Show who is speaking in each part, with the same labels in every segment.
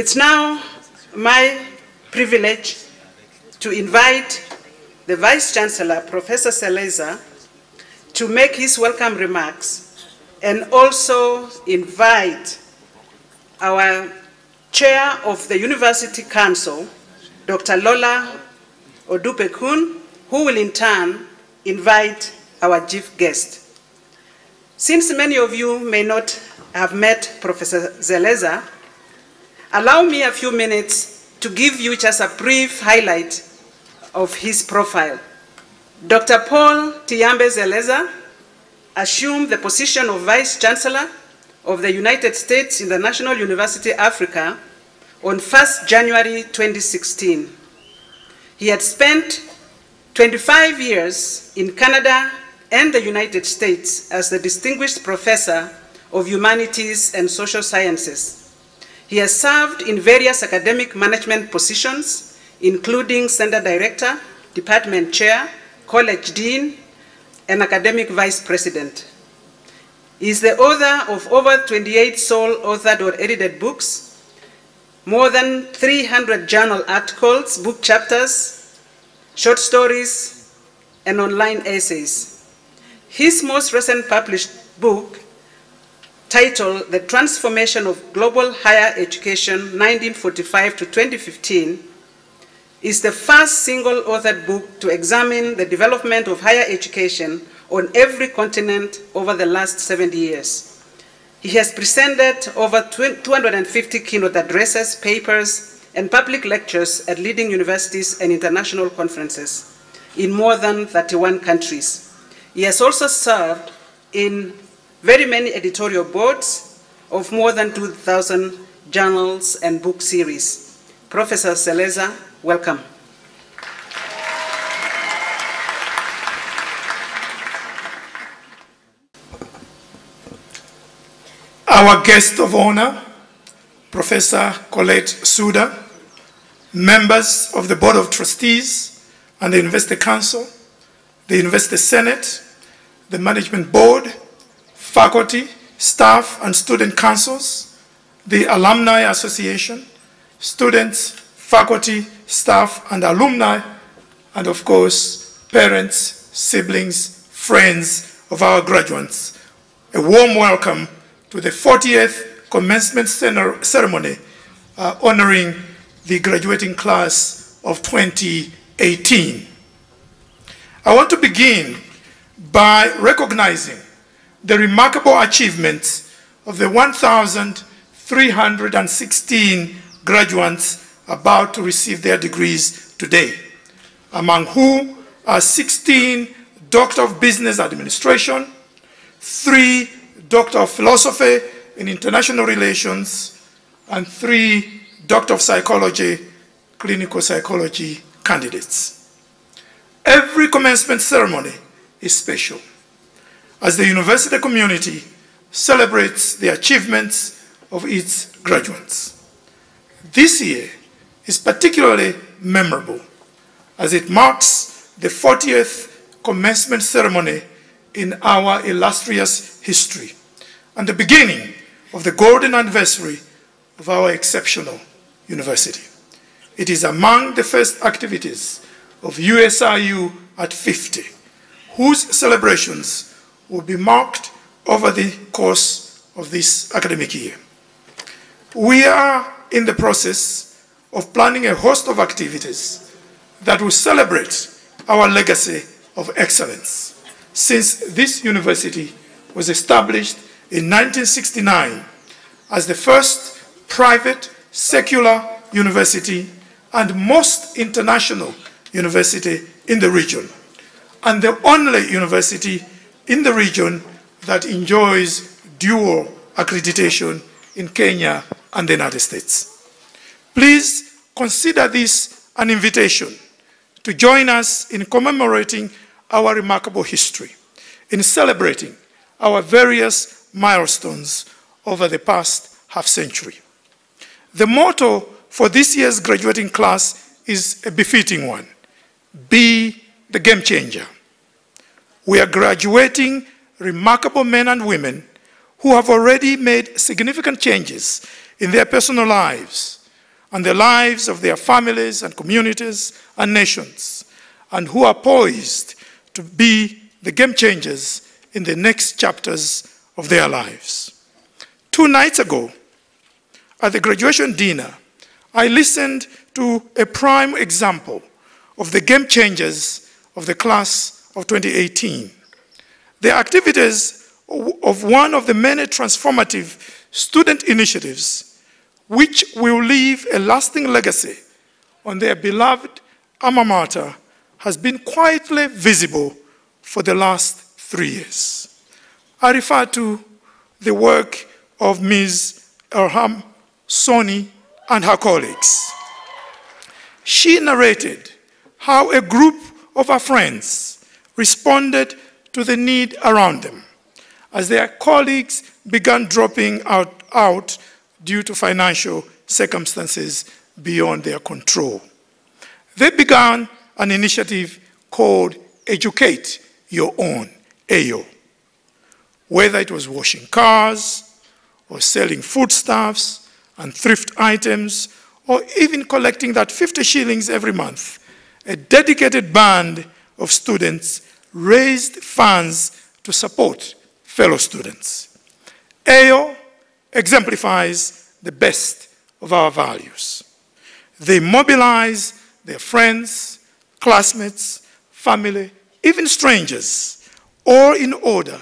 Speaker 1: It's now my privilege to invite the Vice-Chancellor, Professor Zeleza, to make his welcome remarks, and also invite our Chair of the University Council, Dr. Lola Odupekun, who will in turn invite our chief guest. Since many of you may not have met Professor Zeleza, allow me a few minutes to give you just a brief highlight of his profile. Dr. Paul.T. Zeleza assumed the position of Vice-Chancellor of the United States International University, Africa on 1st January 2016. He had spent 25 years in Canada and the United States as the Distinguished Professor of Humanities and Social Sciences. He has served in various academic management positions, including Center Director, Department Chair, College Dean, and Academic Vice President. He is the author of over 28 sole-authored or edited books, more than 300 journal articles, book chapters, short stories, and online essays. His most recent published book, titled The Transformation of Global Higher Education 1945 to 2015, is the first single-authored book to examine the development of higher education on every continent over the last 70 years. He has presented over 250 keynote addresses, papers, and public lectures at leading universities and international conferences in more than 31 countries. He has also served in very many editorial boards of more than 2,000 journals and book series. Professor Zeleza, welcome.
Speaker 2: Our guest of honor, Professor Colette Suda, members of the Board of Trustees and the University Council, the University Senate, the Management Board, faculty, staff, and student councils, the Alumni Association, students, faculty, staff, and alumni, and of course, parents, siblings, friends of our graduates. A warm welcome to the 40th commencement ceremony honoring the graduating class of 2018. I want to begin by recognizing the remarkable achievements of the 1,316 graduates about to receive their degrees today, among whom are 16 Doctor of Business Administration, 3 Doctor of Philosophy in International Relations, and 3 Doctor of Psychology, Clinical Psychology candidates. Every commencement ceremony is special, as the university community celebrates the achievements of its graduates. This year is particularly memorable, as it marks the 40th commencement ceremony in our illustrious history, and the beginning of the golden anniversary of our exceptional university. It is among the first activities of USIU at 50, whose celebrations will be marked over the course of this academic year. We are in the process of planning a host of activities that will celebrate our legacy of excellence, since this university was established in 1969 as the first private secular university and most international university in the region, and the only university in the region that enjoys dual accreditation in Kenya and the United States. Please consider this an invitation to join us in commemorating our remarkable history, in celebrating our various milestones over the past half-century. The motto for this year's graduating class is a befitting one: be the game changer. We are graduating remarkable men and women who have already made significant changes in their personal lives, and the lives of their families and communities and nations, and who are poised to be the game changers in the next chapters of their lives. 2 nights ago, at the graduation dinner, I listened to a prime example of the game changers of the class of 2018. The activities of one of the many transformative student initiatives which will leave a lasting legacy on their beloved alma mater has been quietly visible for the last 3 years. I refer to the work of Ms. Elham Soni and her colleagues. She narrated how a group of her friends responded to the need around them as their colleagues began dropping out due to financial circumstances beyond their control. They began an initiative called Educate Your Own, AYO. Whether it was washing cars, or selling foodstuffs and thrift items, or even collecting that 50 shillings every month, a dedicated band of students raised funds to support fellow students. AYO exemplifies the best of our values. They mobilize their friends, classmates, family, even strangers, all in order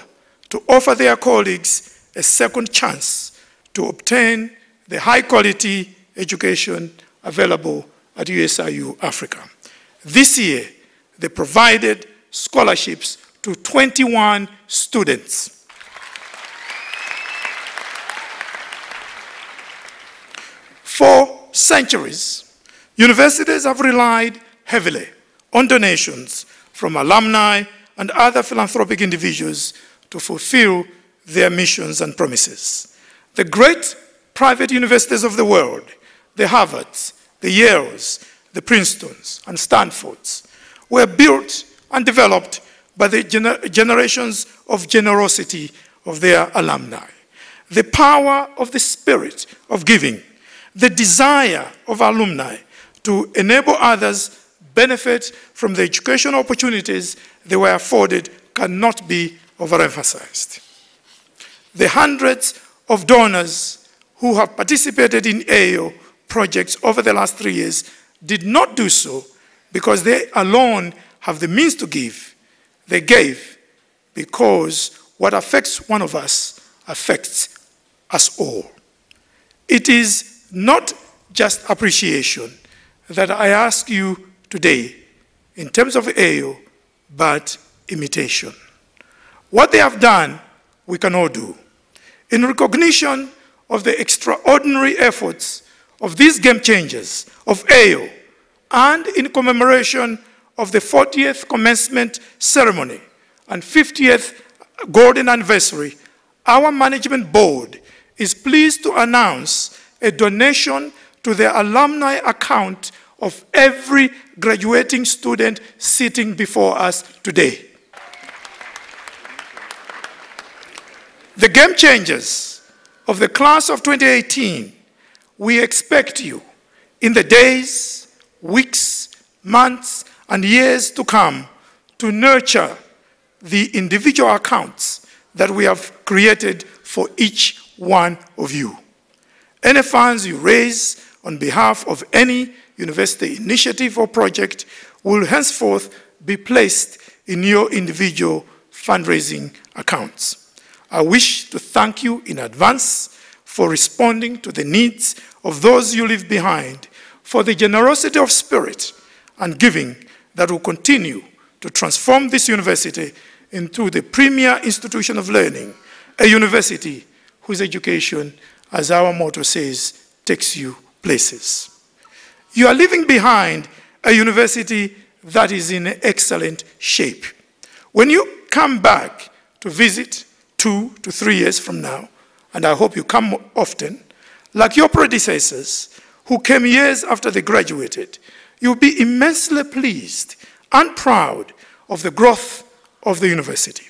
Speaker 2: to offer their colleagues a second chance to obtain the high-quality education available at USIU-Africa. This year, they provided scholarships to 21 students. For centuries, universities have relied heavily on donations from alumni and other philanthropic individuals to fulfill their missions and promises. The great private universities of the world, the Harvards, the Yales, the Princetons, and Stanfords, were built and developed by the generations of generosity of their alumni. The power of the spirit of giving, the desire of alumni to enable others benefit from the educational opportunities they were afforded cannot be overemphasized. The hundreds of donors who have participated in AYO projects over the last 3 years did not do so because they alone have the means to give. They gave because what affects one of us affects us all. It is not just appreciation that I ask you today in terms of AYO, but imitation. What they have done, we can all do. In recognition of the extraordinary efforts of these game changers of AYO, and in commemoration of the 40th commencement ceremony and 50th golden anniversary, our management board is pleased to announce a donation to the alumni account of every graduating student sitting before us today. The game changers of the class of 2018, we expect you in the days, weeks, months, and years to come to nurture the individual accounts that we have created for each one of you. Any funds you raise on behalf of any university initiative or project will henceforth be placed in your individual fundraising accounts. I wish to thank you in advance for responding to the needs of those you leave behind, for the generosity of spirit and giving that will continue to transform this university into the premier institution of learning, a university whose education, as our motto says, takes you places. You are leaving behind a university that is in excellent shape. When you come back to visit 2 to 3 years from now, and I hope you come often, like your predecessors who came years after they graduated, you'll be immensely pleased and proud of the growth of the university.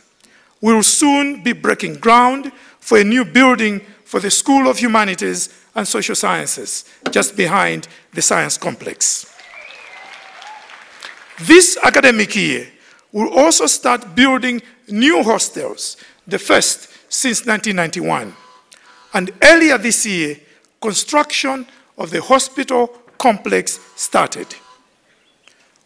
Speaker 2: We will soon be breaking ground for a new building for the School of Humanities and Social Sciences, just behind the Science Complex. This academic year, we'll also start building new hostels, the first since 1991. And earlier this year, construction of the hospital complex started.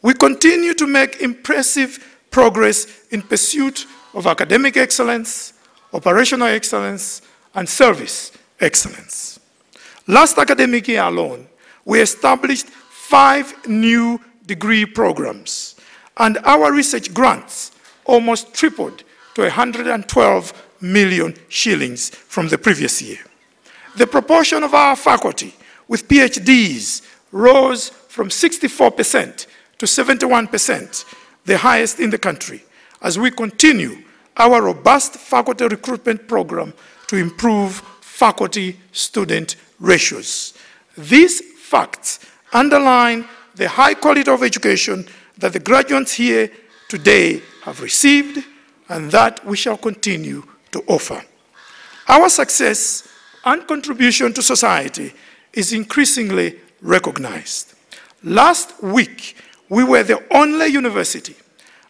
Speaker 2: We continue to make impressive progress in pursuit of academic excellence, operational excellence, and service excellence. Last academic year alone, we established 5 new degree programs, and our research grants almost tripled to 112 million shillings from the previous year. The proportion of our faculty with PhDs rose from 64% to 71%, the highest in the country, as we continue our robust faculty recruitment program to improve faculty-student ratios. These facts underline the high quality of education that the graduates here today have received and that we shall continue to offer. Our success and contribution to society is increasingly recognized. Last week, we were the only university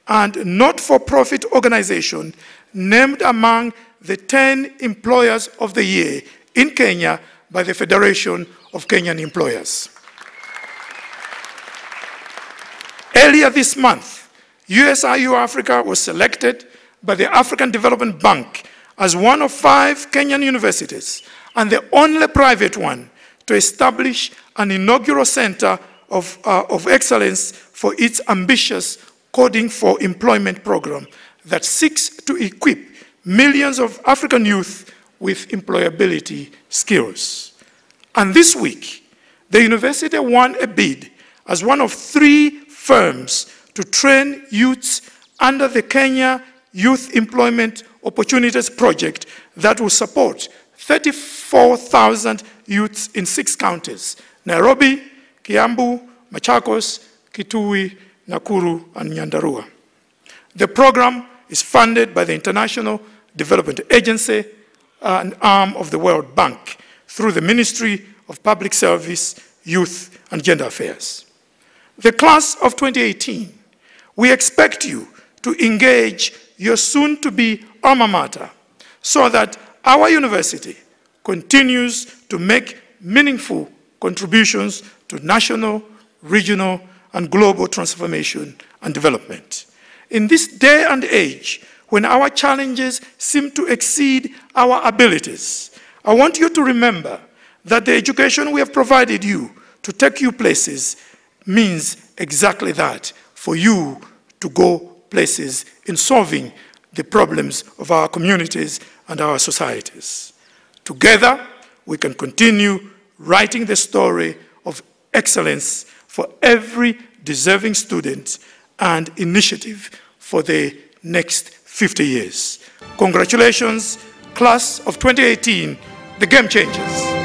Speaker 2: and not-for-profit organization named among the 10 Employers of the Year in Kenya by the Federation of Kenyan Employers. Earlier this month, USIU-Africa was selected by the African Development Bank as one of 5 Kenyan universities and the only private one to establish an inaugural center of excellence for its ambitious Coding for Employment program that seeks to equip millions of African youth with employability skills. And this week, the university won a bid as one of 3 firms to train youths under the Kenya Youth Employment Opportunities Project that will support 34,000 youths in 6 counties: Nairobi, Kiambu, Machakos, Kitui, Nakuru, and Nyandarua. The program is funded by the International Development Agency, an arm of the World Bank, through the Ministry of Public Service, Youth, and Gender Affairs. The class of 2018, we expect you to engage your soon-to-be alma mater so that our university continues to make meaningful contributions to national, regional, and global transformation and development. In this day and age, when our challenges seem to exceed our abilities, I want you to remember that the education we have provided you to take you places means exactly that, for you to go places in solving the problems of our communities and our societies. Together, we can continue writing the story of excellence for every deserving student and initiative for the next 50 years. Congratulations, class of 2018, the game changers.